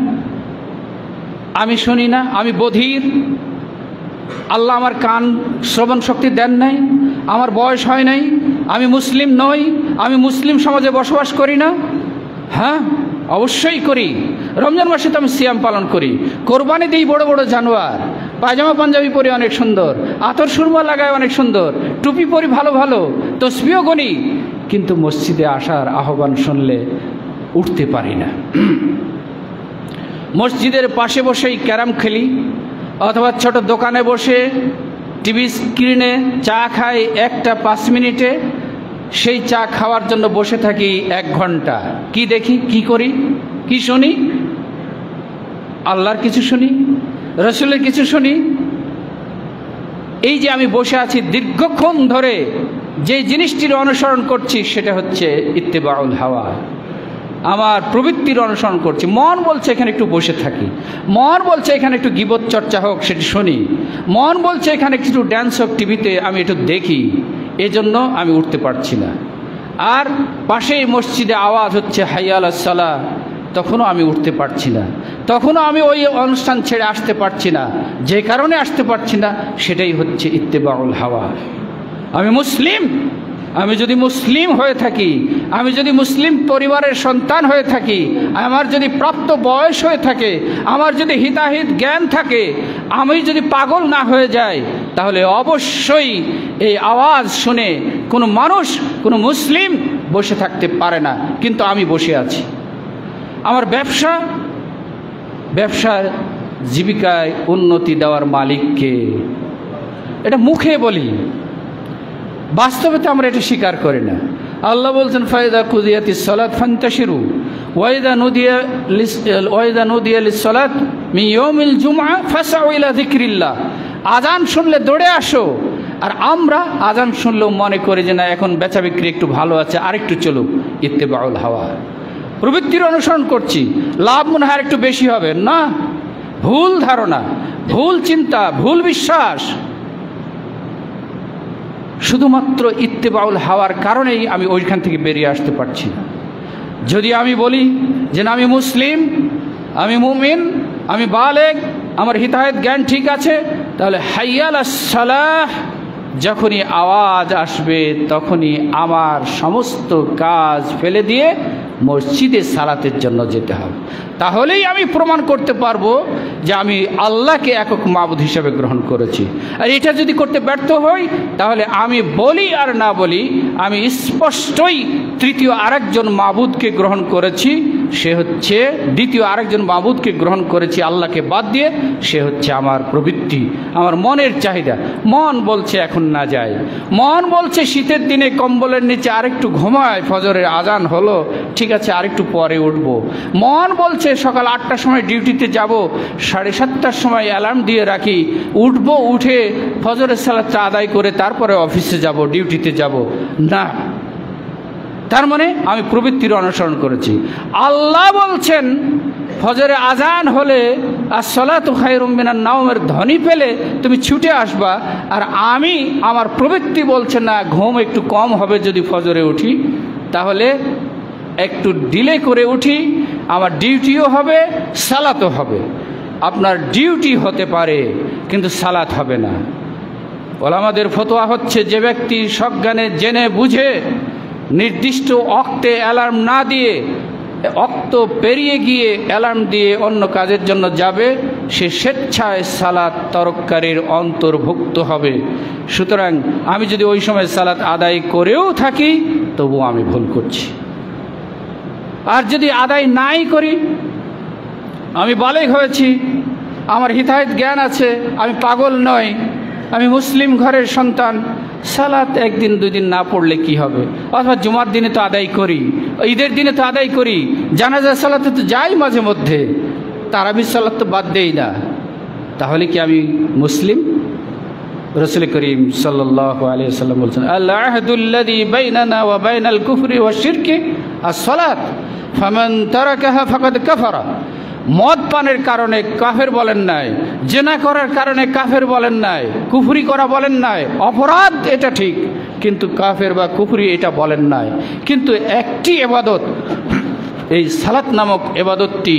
আমি শুনি না? আমি বধির? আল্লাহ আমার কান শ্রবণ শক্তি দেন নাই, আমার বয়স হয় নাই, আমি মুসলিম নই, আমি মুসলিম সমাজে বসবাস করি না? হ্যাঁ, অবশ্যই করি। রমজান মাসে তো আমি সিয়াম পালন করি, কোরবানি দিই বড় বড় জানোয়ার, পায়জামা পাঞ্জাবি পরি অনেক সুন্দর, আতর সুরমা লাগায় অনেক সুন্দর, টুপি পরি ভালো ভালো, তসবিহও গনি, কিন্তু মসজিদে আসার আহ্বান শুনলে উঠতে পারি না। মসজিদের পাশে বসেই ক্যারাম খেলি, অথবা ছোট দোকানে বসে টিভি স্ক্রিনে চা খাই 1টা 5 মিনিটে, সেই চা খাওয়ার জন্য বসে থাকি 1 ঘন্টা। কি দেখি, কি করি, কি শুনি? আল্লাহর কিছু শুনি, রসুলের কিছু শুনি। এই যে আমি বসে আছি দীর্ঘক্ষণ ধরে, যে জিনিসটির অনুসরণ করছি সেটা হচ্ছে ইত্তেবাউল হাওয়া, আমার প্রবৃত্তির অনুসরণ করছি। মন বলছে এখানে একটু বসে থাকি, মন বলছে এখানে একটু গীবত চর্চা হোক, সেটি শুনি, মন বলছে এখানে একটু ড্যান্স হোক টিভিতে, আমি একটু দেখি, এজন্য আমি উঠতে পারছি না। আর পাশেই মসজিদে আওয়াজ হচ্ছে হাইয়া আলাস সালাহ, তখনও আমি উঠতে পারছি না, তখনও আমি ওই অনুষ্ঠান ছেড়ে আসতে পারছি না। যে কারণে আসতে পারছি না সেটাই হচ্ছে ইত্তেবাউল হাওয়া। আমি মুসলিম, আমি যদি মুসলিম হয়ে থাকি, আমি যদি মুসলিম পরিবারের সন্তান হয়ে থাকি, আমার যদি প্রাপ্ত বয়স হয়ে থাকে, আমার যদি হিতাহিত জ্ঞান থাকে, আমি যদি পাগল না হয়ে যাই, তাহলে অবশ্যই এই আওয়াজ শুনে কোনো মানুষ, কোনো মুসলিম বসে থাকতে পারে না। কিন্তু আমি বসে আছি। আমার ব্যবসা, ব্যবসার জীবিকায় উন্নতি দেওয়ার মালিককে। এটা মুখে বলি, বাস্তবে তো আমরা এটা স্বীকার করি না। আল্লাহ বলছেন ফাইদা কুদিয়াতিস সালাত ফান্তাশিরু ওয়াইদা নুদিয়া লিস-সালাত মিন ইয়াউমিল জুমআ ফাসআউ ইলা যিকরিল্লাহ। আজান শুনলে দৌড়ে আসো। আর আমরা আজান শুনলেও মনে করি যে না, এখন বেচা বিক্রি একটু ভালো আছে, আরেকটু চলুক, ইত্তেবাউল হাওয়া, প্রবৃত্তির অনুসরণ করছি, লাভ মনে হয় একটু বেশি হবে। না, ভুল ধারণা, ভুল চিন্তা, ভুল বিশ্বাস। শুধুমাত্র ইত্তেবাউল হাওয়ার কারণেই আমি ওইখান থেকে বেরিয়ে আসতে পারছি না। যদি আমি বলি যে না, আমি মুসলিম, আমি মুমিন, আমি বালেগ, আমার হিতায়েত জ্ঞান ঠিক আছে, তাহলে হাইয়া আলাস সালাহ যখনই আওয়াজ আসবে তখনই আমার সমস্ত কাজ ফেলে দিয়ে মসজিদে সালাতের জন্য যেতে হবে। তাহলেই আমি প্রমাণ করতে পারবো যে আমি আল্লাহকে একক মাবুদ হিসেবে গ্রহণ করেছি। আর এটা যদি করতে ব্যর্থ হই, তাহলে আমি বলি আর না বলি, আমি স্পষ্টই তৃতীয় আরেকজন মাবুদকে গ্রহণ করেছি। সে হচ্ছে দ্বিতীয় আরেকজন মাবুদকে গ্রহণ করেছি আল্লাহকে বাদ দিয়ে। সে হচ্ছে আমার প্রবৃত্তি, আমার মনের চাহিদা। মন বলছে এখন না যায়, মন বলছে শীতের দিনে কম্বলের নিচে আরেকটু ঘুমায়, ফজরের আজান হলো, ঠিক আছে আরেকটু পরে উঠব। মন বলছে সকাল 8টার সময় ডিউটিতে যাব, 7:30টার সময় অ্যালার্ম দিয়ে রাখি, উঠব, উঠে ফজরের সালাতটা আদায় করে তারপরে অফিসে যাব, ডিউটিতে যাব। না, তার মানে আমি প্রবৃত্তির অনুসরণ করেছি। আল্লাহ বলছেন ফজরে আজান হলে আস-সালাতু খায়রুম মিনান নাওমের ধ্বনি পেলে তুমি ছুটে আসবা, আর আমি আমার প্রবৃত্তি বলছে না, ঘুম একটু কম হবে যদি ফজরে উঠি, তাহলে একটু ডিলে করে উঠি, আমার ডিউটিও হবে, সালাতও হবে। আপনার ডিউটি হতে পারে কিন্তু সালাত হবে না। ওলামাদের ফতোয়া হচ্ছে, যে ব্যক্তি সজ্ঞানে জেনে বুঝে নির্দিষ্ট অক্টে অ্যালার্ম না দিয়ে অক্ত পেরিয়ে গিয়ে অ্যালার্ম দিয়ে অন্য কাজের জন্য যাবে, সে স্বেচ্ছায় সালাত তরককারীর অন্তর্ভুক্ত হবে। সুতরাং আমি যদি ওই সময় সালাত আদায় করেও থাকি, তবুও আমি ভুল করছি। আর যদি আদায় নাই করি, আমি বালেগ হয়েছি, আমার হিতায়েত জ্ঞান আছে, আমি পাগল নই, আমি মুসলিম ঘরের সন্তান, সালাত একদিন দুই দিন না পড়লে কি হবে? অথবা জুমার দিনে তো আদায় করি, ঈদের দিনে তো আদায় করি, জানাজা সালাতে তো যাই মাঝে মধ্যে, তারাবির সালাত তো বাদ দেই না। তাহলে কি আমি মুসলিম? রাসূল করিম সাল্লাল্লাহু আলাইহি ওয়াসাল্লাম বলছেন, আল আহদুল্লাযী বাইনানা ওয়া বাইনাল কুফরি ওয়াশ শিরকি আস-সালাত ফামান তারাকাহা ফাকাদ কাফারা। মদ পানের কারণে কাফের বলেন নাই, জেনা করার কারণে কাফের বলেন নাই, কুফরি করা বলেন নাই। অপরাধ এটা ঠিক, কিন্তু কাফের বা কুফরি এটা বলেন নাই। কিন্তু একটি এবাদত, এই সালাত নামক এবাদতটি,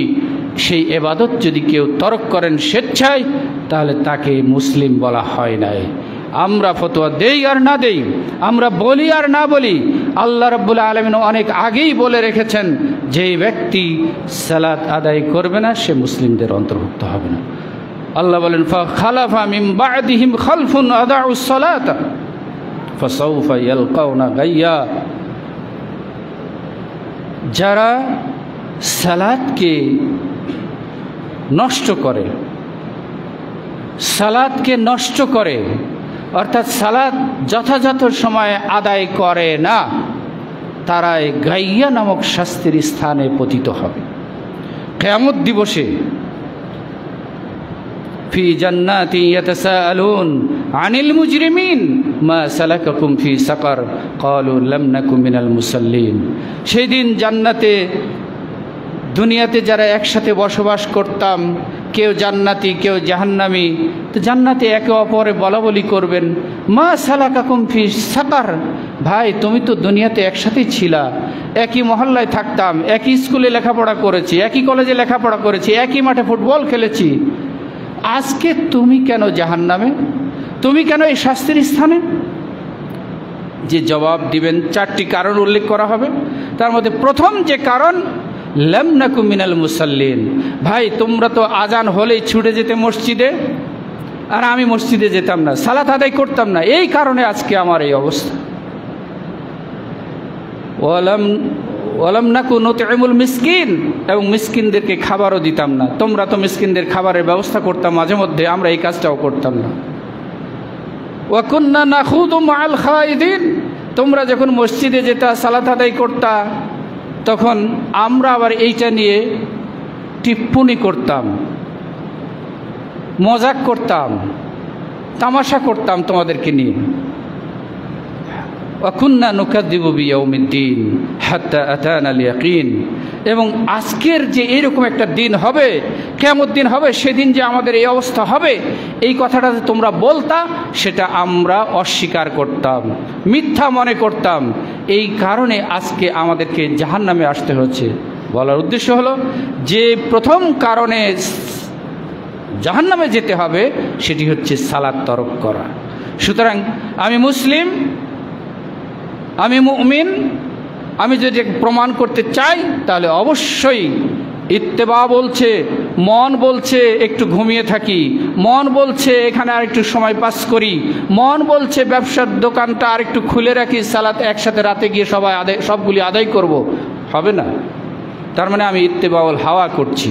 সেই এবাদত যদি কেউ তরক করেন স্বেচ্ছায়, তাহলে তাকে মুসলিম বলা হয় নাই। আমরা ফতোয়া দেই আর না দেই, আমরা বলি আর না বলি, আল্লাহ রাব্বুল আলামিন অনেক আগেই বলে রেখেছেন, যেই ব্যক্তি সালাত আদায় করবে না সে মুসলিমদের অন্তর্ভুক্ত হবে না। আল্লাহ বলেন, ফাখালাফা মিন বা'দিহিম খালফুন আদাউস সালাতা ফাসাউফা ইয়ালকাউনা গাইয়া। যারা সালাতকে নষ্ট করে, সালাতকে নষ্ট করে, অর্থাৎ সালাত যথাযথ সময়ে আদায় করে না, তারাই গাইয়া নামক শাস্তির স্থানে পতিত হবে। কিয়ামত দিবসে ফি জান্নাতি ইয়াতাসাআলুন আনিল মুজরিমিন মা সালাকাকুম ফি সাকার ক্বালু লাম নাকু মিনাল মুসাল্লিন। সেই দিন জান্নাতে, দুনিয়াতে যারা একসাথে বসবাস করতাম, কেউ জান্নাতি কেউ জাহান্নামী, তো জান্নাতে একে অপরে বলা বলি করবেন, মা সালাকাকুম ফি সাকার, ভাই তুমি তো দুনিয়াতে একসাথেই ছিলা, একই মহল্লায় থাকতাম, একই স্কুলে লেখাপড়া করেছি, একই কলেজে লেখাপড়া করেছি, একই মাঠে ফুটবল খেলেছি, আজকে তুমি কেন জাহান্নামে, তুমি কেন এই শাস্তির স্থানে? যে জবাব দিবেন, 4টি কারণ উল্লেখ করা হবে। তার মধ্যে প্রথম যে কারণ, লাম নাকু মিনাল মুসাল্লিন, ভাই তোমরা তো আজান হলেই ছুটে যেতে মসজিদে, আর আমি মসজিদে যেতাম না, সালাত আদায় করতাম না, এই কারণে আজকে আমার এই অবস্থা। ওয়ালাম নাকু নুতইমুল মিসকিন, এবং মিসকিনদেরকে খাবারও দিতাম না। তোমরা তো মিসকিনদের খাবারের ব্যবস্থা করতাম মাঝে মধ্যে, আমরা এই কাজটাও করতাম না। ওয়া কুন্না নাখুদু মাআল খাইদিন, তোমরা যখন মসজিদে যেতা, সালাত আদায় করতা, তখন আমরা আবার এইটা নিয়ে টিপ্পনি করতাম, মজাক করতাম, তামাশা করতাম তোমাদেরকে নিয়ে। ওয়া কুন্না নুকাযযিবু বিয়াউমিদ্দিন হাত্তা আতানাল ইয়াকিন, এবং আজকের যে এরকম একটা দিন হবে, কিয়ামত দিন হবে, সেদিন যে আমাদের এই অবস্থা হবে, এই কথাটা যে তোমরা বলতা, সেটা আমরা অস্বীকার করতাম, মিথ্যা মনে করতাম। এই কারণে আজকে আমাদেরকে জাহান্নামে আসতে হচ্ছে। বলার উদ্দেশ্য হলো যে প্রথম কারণে জাহান্নামে যেতে হবে সেটি হচ্ছে সালাত তরক করা। সুতরাং আমি মুসলিম, আমি মুমিন, আমি যদি প্রমাণ করতে চাই তাহলে অবশ্যই ইত্তেবা বলছে, মন বলছে একটু ঘুমিয়ে থাকি, মন বলছে এখানে আর একটু সময় পাস করি, মন বলছে ব্যবসার দোকানটা আর একটু খুলে রাখি, সালাত একসাথে রাতে গিয়ে সবগুলি আদায় করব, হবে না। তার মানে আমি ইত্তেবাউল হাওয়া করছি,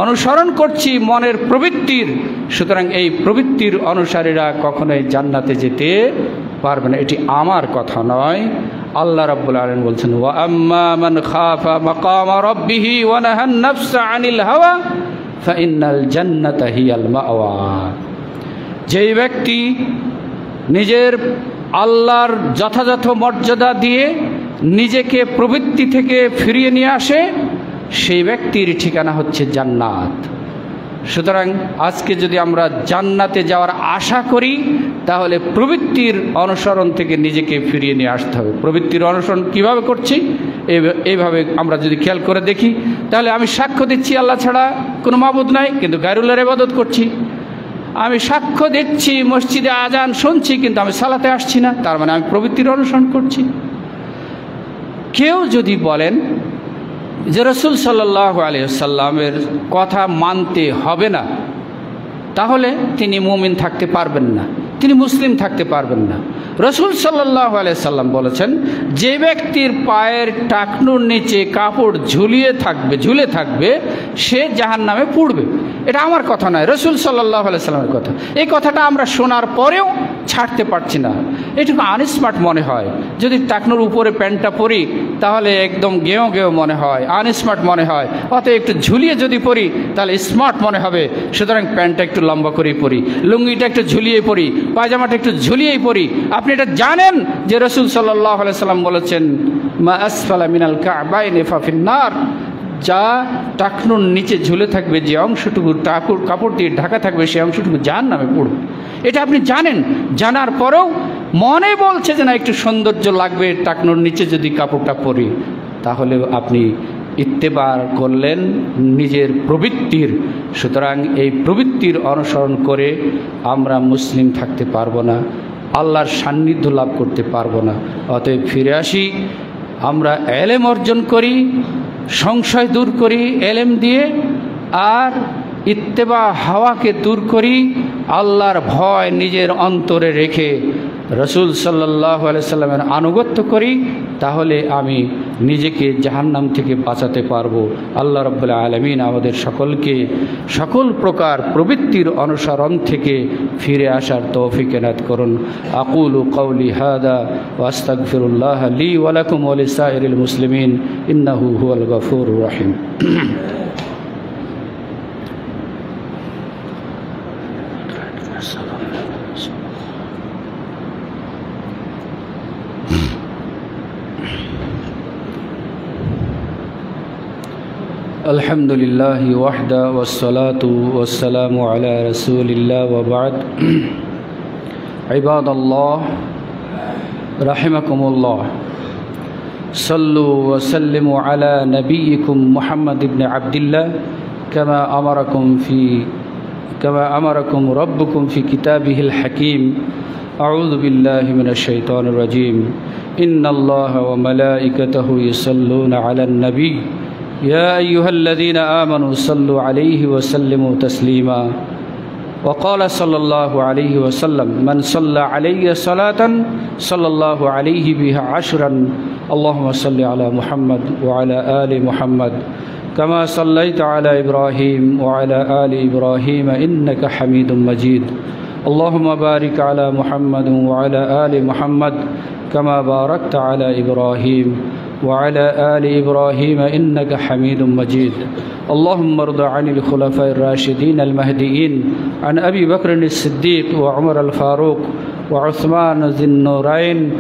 অনুসরণ করছি মনের প্রবৃত্তির। সুতরাং এই প্রবৃত্তির অনুসারীরা কখনোই জান্নাতে যেতে পারবে না। এটি আমার কথা নয়, আল্লাহ রাব্বুল আলামিন বলছেন, ওয়া আম্মা মান খাফা মাকামা রাব্বিহি ওয়া নাহান নাফসা আনিল হাওয়া ফাইন্নাল জান্নাতা হিয়াল মাওয়া। যেই ব্যক্তি নিজের আল্লাহর যথাযথ মর্যাদা দিয়ে নিজেকে প্রবৃত্তি থেকে ফিরিয়ে নিয়ে আসে, সেই ব্যক্তির ঠিকানা হচ্ছে জান্নাত। সুতরাং আজকে যদি আমরা জান্নাতে যাওয়ার আশা করি, তাহলে প্রবৃত্তির অনুসরণ থেকে নিজেকে ফিরিয়ে নিয়ে আসতে হবে। প্রবৃত্তির অনুসরণ কিভাবে করছি, এইভাবে আমরা যদি খেয়াল করে দেখি, তাহলে আমি সাক্ষ্য দিচ্ছি আল্লাহ ছাড়া কোনো মাবুদ নাই, কিন্তু গায়রুল্লাহর ইবাদত করছি। আমি সাক্ষ্য দিচ্ছি মসজিদে আজান শুনছি, কিন্তু আমি সালাতে আসছি না, তার মানে আমি প্রবৃত্তির অনুসরণ করছি। কেউ যদি বলেন যে রাসূল সাল্লাল্লাহু আলাইহি ওয়াসাল্লামের কথা মানতে হবে না, তাহলে তিনি মুমিন থাকতে পারবেন না, তিনি মুসলিম থাকতে পারবেন না। রাসূল সাল্লাল্লাহু আলাইহি ওয়াসাল্লাম বলেছেন, যে ব্যক্তির পায়ের টাকনুর নিচে কাপড় ঝুলে থাকবে সে জাহান্নামে পড়বে। এটা আমার কথা নয়, রাসূল সাল্লাল্লাহু আলাইহি ওয়াসাল্লামের কথা। এই কথাটা আমরা শোনার পরেও ছাড়তে পারছি না। এটুকু আনস্মার্ট মনে হয়। যদি টাকনুর উপরে প্যান্টটা পরি তাহলে একদম গেঁয়ো গেঁয়ো মনে হয়, আনস্মার্ট মনে হয়। অতএব একটু ঝুলিয়ে যদি পরি তাহলে স্মার্ট মনে হবে। সুতরাং প্যান্টটা একটু লম্বা করেই পরি, লুঙ্গিটা একটু ঝুলিয়ে পরি, পায়জামাটা একটু ঝুলিয়েই পরি। আপনি এটা জানেন যে রাসূল সাল্লাল্লাহু আলাইহি ওয়াসাল্লাম বলেছেন, মা আসফালা মিনাল কা'বাইনি ফাফিন্নার, যা টাকনুর নিচে ঝুলে থাকবে, যে অংশটুকু কাপড় দিয়ে ঢাকা থাকবে, সেই অংশটুকু জাহান্নামে পড়বে। এটা আপনি জানেন, জানার পরেও মনে বলছে যে না একটু সৌন্দর্য লাগবে টাকনুর নিচে যদি কাপড়টা পরি, তাহলে আপনি ইত্তেবা করলেন নিজের প্রবৃত্তির। সুতরাং এই প্রবৃত্তির অনুসরণ করে আমরা মুসলিম থাকতে পারবো না, আল্লাহর সান্নিধ্য লাভ করতে পারবো না। অতএব ফিরে আসি, আমরা এলেম অর্জন করি, সংশয় দূর করি এলেম দিয়ে, আর ইত্তেবা হাওয়াকে দূর করি, আল্লাহর ভয় নিজের অন্তরে রেখে রাসূল সাল্লাল্লাহু আলাইহি সাল্লামের আনুগত্য করি, তাহলে আমি নিজেকে জাহান্নাম থেকে বাঁচাতে পারবো। আল্লাহ রাব্বুল আলামিন আমাদের সকলকে সকল প্রকার প্রবৃত্তির অনুসরণ থেকে ফিরে আসার তৌফিক এনায়েত করুন। আকুলু কওলি হাদা ওয়া আস্তাগফিরুল্লাহ লি ওয়া লাকুম ওয়া লিসাইরিল মুসলিমিন ইন্নাহু হুয়াল গফুরুর রহিম। আলহামদুলিল্লাহ ওয়াহদা ওয়াসসালাতু ওয়াসসালামু আলা রাসূলিল্লাহ ওয়া বা'দ। ইবাদাল্লাহ রাহিমাকুমুল্লাহ, সাল্লু ওয়া সাল্লিমু আলা নবিয়িকুম মুহাম্মদ ইবনে আবদুল্লাহ কামা আমারাকুম রাব্বুকুম ফি কিতাবিহিল হাকীম। আউযু বিল্লাহি মিনাশ শাইতানির রাজীম। ইন্নাল্লাহা ওয়া মালাইকাতাহু ইউসাল্লুনা আলান নবী ইয়া আইয়ুহাল্লাযীনা আমানু সাল্লু আলাইহি ওয়া সাল্লিমু তাসলিমা। وقال صلى الله عليه وسلم من صلى علي صلاة صلى الله عليه بها عشرا اللهم صل على محمد وعلى آل محمد كما صليت على إبراهيم وعلى آل إبراهيم إنك حميد مجيد اللهم بارك على محمد وعلى آل محمد كما باركت على إبراهيم وعلى آل إبراهيم إنك حميد مجيد اللهم ارض عن الخلفاء الراشدين المهديين عن أبي بكر الصديق وعمر الفاروق وعثمان ذي النورين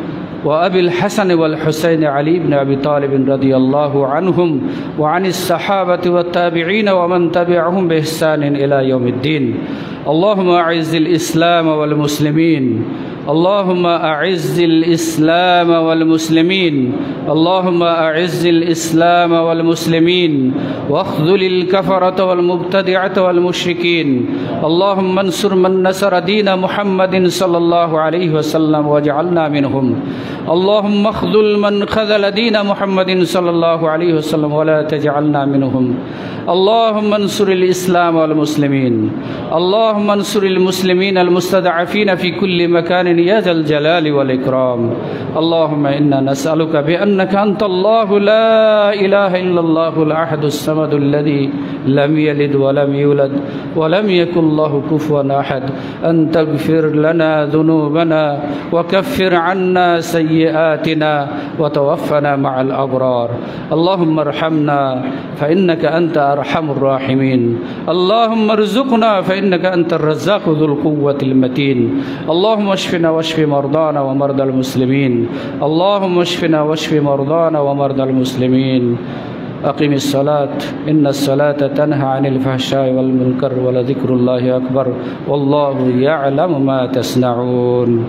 وأبي الحسن والحسين علي بن أبي طالب رضي الله عنهم وعن الصحابة والتابعين ومن تبعهم بإحسان إلى يوم الدين اللهم أعز الإسلام والمسلمين اللهم أعز الإسلام والمسلمين اللهم أعز الإسلام والمسلمين واخذل الكفرة والمبتدعة والمشركين اللهم انصر من نصر دين محمد صلى الله عليه وسلم واجعلنا منهم اللهم اخذل من خذل دين محمد صلى الله عليه وسلم ولا تجعلنا منهم اللهم انصر الإسلام والمسلمين اللهم انصر المسلمين المستضعفين في كل مكان يا ذا الجلال والإكرام اللهم إنا نسألك بأنك أنت الله لا إله إلا الله الأحد الصمد الذي لم يلد ولم يولد ولم يكن له كفوا أحد أن تغفر لنا ذنوبنا وكفر عنا سيئاتنا وتوفنا مع الأبرار اللهم ارحمنا فإنك أنت أرحم الراحمين اللهم ارزقنا فإنك أنت الرزاق ذو القوة المتين اللهم اشفنا واشف مرضانا ومرضى المسلمين اللهم اشفنا واشف مرضانا ومرضى المسلمين أقم الصلاة إن الصلاة تنهى عن الفحشاء والمنكر ولذكر الله أكبر والله يعلم ما تصنعون